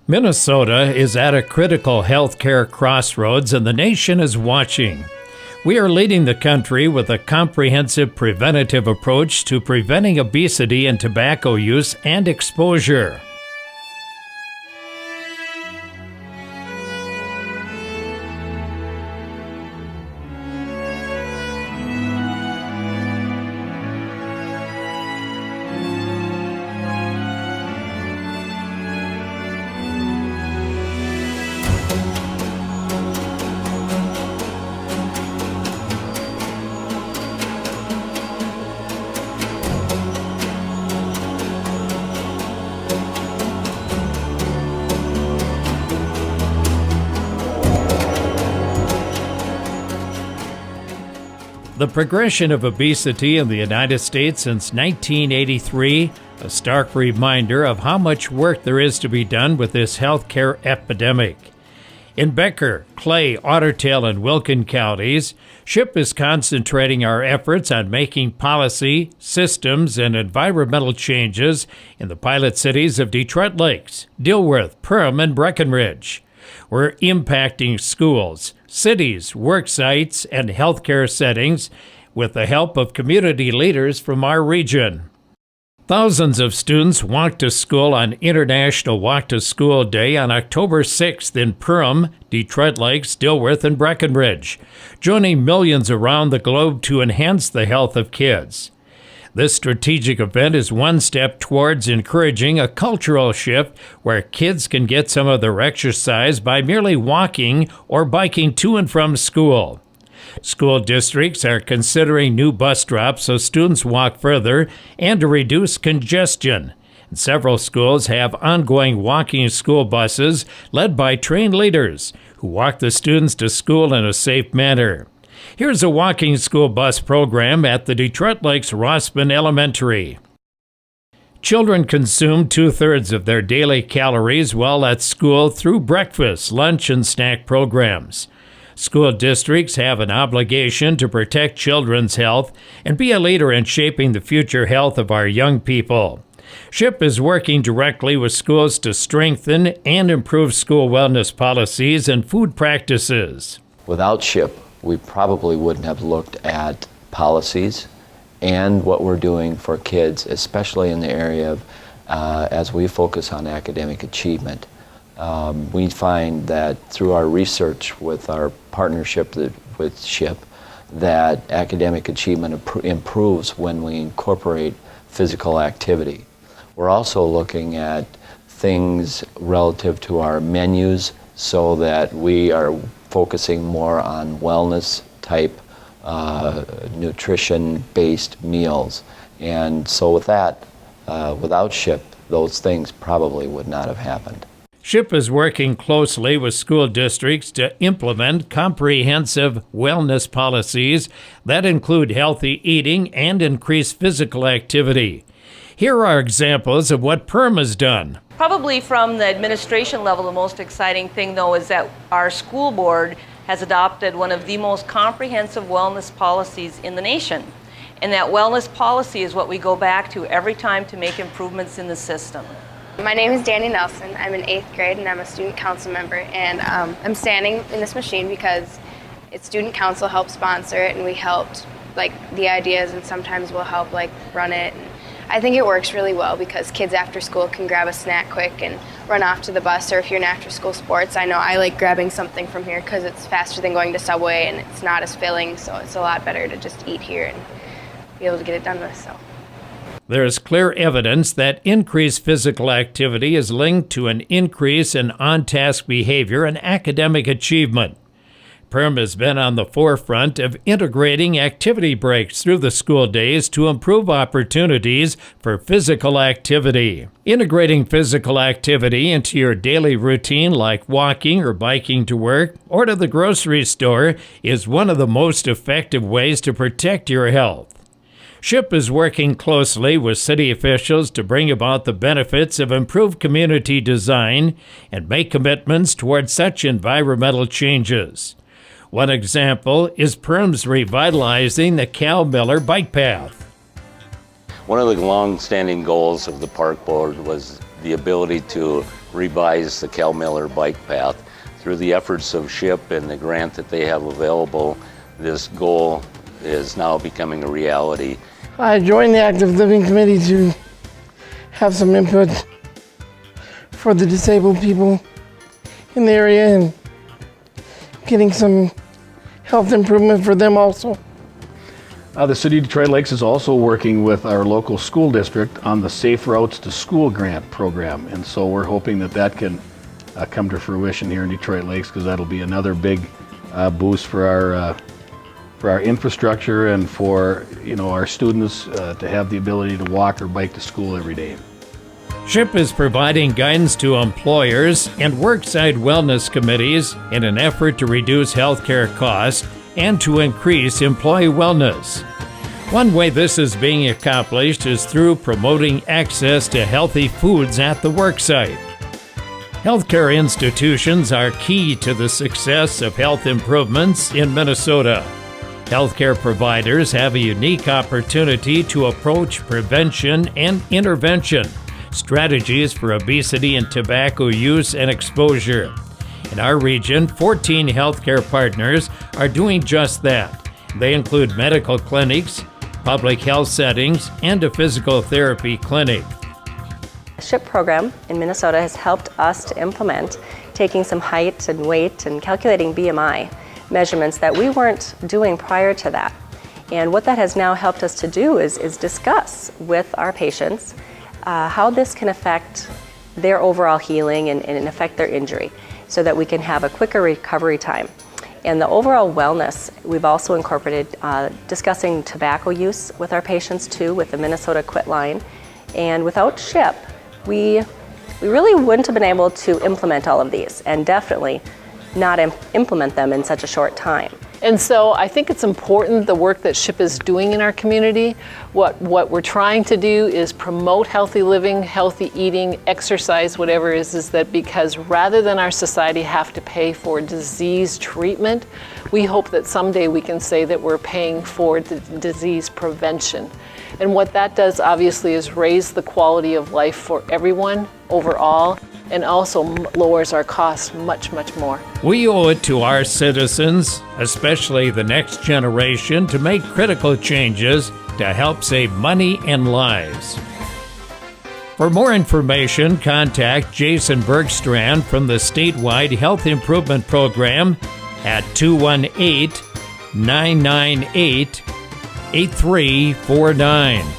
Minnesota is at a critical healthcare crossroads and the nation is watching. We are leading the country with a comprehensive preventative approach to preventing obesity and tobacco use and exposure. The progression of obesity in the United States since 1983, a stark reminder of how much work there is to be done with this healthcare epidemic. In Becker, Clay, Ottertail, and Wilkin counties, SHIP is concentrating our efforts on making policy, systems, and environmental changes in the pilot cities of Detroit Lakes, Dilworth, Perham, and Breckenridge. We're impacting schools, cities, work sites, and healthcare settings with the help of community leaders from our region. Thousands of students walked to school on International Walk to School Day on October 6th in Perham, Detroit Lakes, Dilworth, and Breckenridge, joining millions around the globe to enhance the health of kids. This strategic event is one step towards encouraging a cultural shift where kids can get some of their exercise by merely walking or biking to and from school. School districts are considering new bus stops so students walk further and to reduce congestion. Several schools have ongoing walking school buses led by trained leaders who walk the students to school in a safe manner. Here's a walking school bus program at the Detroit Lakes Rossman Elementary. Children consume 2/3 of their daily calories while at school through breakfast, lunch, and snack programs. School districts have an obligation to protect children's health and be a leader in shaping the future health of our young people. SHIP is working directly with schools to strengthen and improve school wellness policies and food practices. Without SHIP, we probably wouldn't have looked at policies and what we're doing for kids, especially in the area of, as we focus on academic achievement. We find that through our research with our partnership with SHIP, that academic achievement improves when we incorporate physical activity. We're also looking at things relative to our menus so that we are focusing more on wellness type nutrition-based meals. And so with that, without SHIP, those things probably would not have happened. SHIP is working closely with school districts to implement comprehensive wellness policies that include healthy eating and increased physical activity. Here are examples of what Perham has done. Probably from the administration level, the most exciting thing, though, is that our school board has adopted one of the most comprehensive wellness policies in the nation. And that wellness policy is what we go back to every time to make improvements in the system. My name is Danny Nelson. I'm in 8th grade and I'm a student council member. And I'm standing in this machine because it's student council helped sponsor it and we helped the ideas and sometimes we'll help run it. And I think it works really well because kids after school can grab a snack quick and run off to the bus, or if you're in after school sports, I know I like grabbing something from here because it's faster than going to Subway and it's not as filling, so it's a lot better to just eat here and be able to get it done with. So there is clear evidence that increased physical activity is linked to an increase in on-task behavior and academic achievement. Perham has been on the forefront of integrating activity breaks through the school days to improve opportunities for physical activity. Integrating physical activity into your daily routine, like walking or biking to work or to the grocery store, is one of the most effective ways to protect your health. SHIP is working closely with city officials to bring about the benefits of improved community design and make commitments toward such environmental changes. One example is Perham's revitalizing the Cal Miller bike path. One of the long-standing goals of the park board was the ability to revise the Cal Miller bike path. Through the efforts of SHIP and the grant that they have available, this goal is now becoming a reality. I joined the Active Living Committee to have some input for the disabled people in the area and getting some health improvement for them also. The City of Detroit Lakes is also working with our local school district on the Safe Routes to School grant program, and so we're hoping that that can come to fruition here in Detroit Lakes, because that'll be another big boost for our infrastructure and for our students to have the ability to walk or bike to school every day. SHIP is providing guidance to employers and worksite wellness committees in an effort to reduce healthcare costs and to increase employee wellness. One way this is being accomplished is through promoting access to healthy foods at the worksite. Healthcare institutions are key to the success of health improvements in Minnesota. Healthcare providers have a unique opportunity to approach prevention and intervention strategies for obesity and tobacco use and exposure. In our region, 14 healthcare partners are doing just that. They include medical clinics, public health settings, and a physical therapy clinic. The SHIP program in Minnesota has helped us to implement taking some height and weight and calculating BMI measurements that we weren't doing prior to that. And what that has now helped us to do is discuss with our patients how this can affect their overall healing and affect their injury, so that we can have a quicker recovery time. And the overall wellness, we've also incorporated discussing tobacco use with our patients too, with the Minnesota Quit line. And without SHIP, we really wouldn't have been able to implement all of these, and definitely not implement them in such a short time. And so I think it's important, the work that SHIP is doing in our community. What we're trying to do is promote healthy living, healthy eating, exercise, whatever it is that because rather than our society have to pay for disease treatment, we hope that someday we can say that we're paying for disease prevention. And what that does obviously is raise the quality of life for everyone overall, and also lowers our costs much, much more. We owe it to our citizens, especially the next generation, to make critical changes to help save money and lives. For more information, contact Jason Bergstrand from the statewide Health Improvement Program at 218-998-8349.